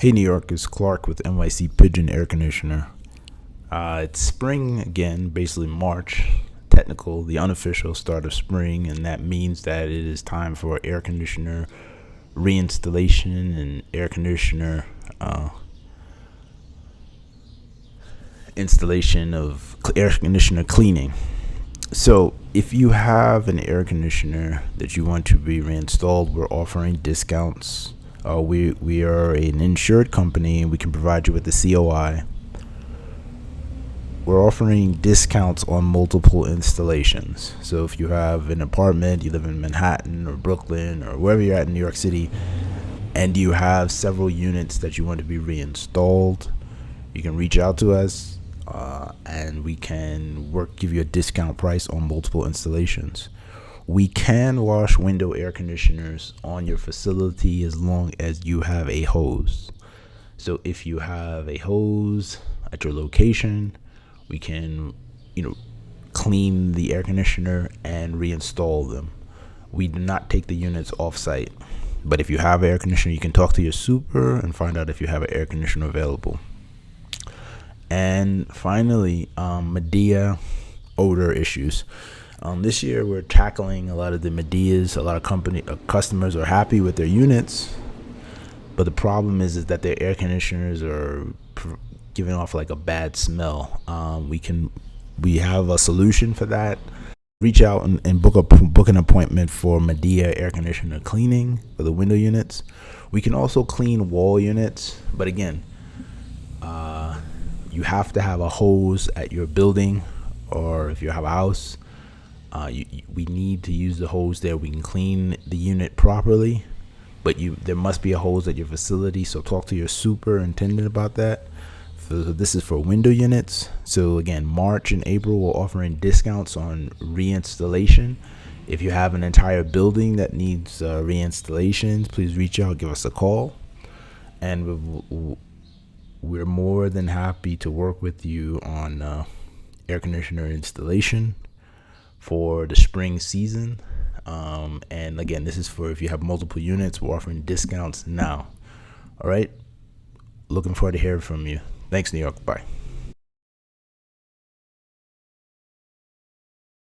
Hey New York, it's Clark with NYC Pigeon Air Conditioner. It's spring again, basically March, technical, the unofficial start of spring, and that means that it is time for air conditioner reinstallation and air conditioner installation of air conditioner cleaning. So if you have an air conditioner that you want to be reinstalled, we're offering discounts. We are an insured company and we can provide you with the COI. We're offering discounts on multiple installations. So if you have an apartment, you live in Manhattan or Brooklyn or wherever you're at in New York City, and you have several units that you want to be reinstalled, you can reach out to us and we can give you a discount price on multiple installations. We can wash window air conditioners on your facility as long as you have a hose. So if you have a hose at your location, we can, clean the air conditioner and reinstall them. We do not take the units off site. But if you have an air conditioner, you can talk to your super and find out if you have an air conditioner available. And finally, Midea odor issues. This year, we're tackling a lot of the Mideas. A lot of customers are happy with their units, but the problem is that their air conditioners are giving off like a bad smell. We have a solution for that. Reach out and book an appointment for Midea air conditioner cleaning for the window units. We can also clean wall units, but again, you have to have a hose at your building, or if you have a house, we need to use the hose there. We can clean the unit properly, but there must be a hose at your facility, so talk to your superintendent about that. So this is for window units. So again, March and April, we're offering discounts on reinstallation. If you have an entire building that needs reinstallations, please reach out, give us a call, and we're more than happy to work with you on air conditioner installation for the spring season. And again, this is for if you have multiple units. We're offering discounts now. All right. Looking forward to hearing from you. Thanks, New York. Bye.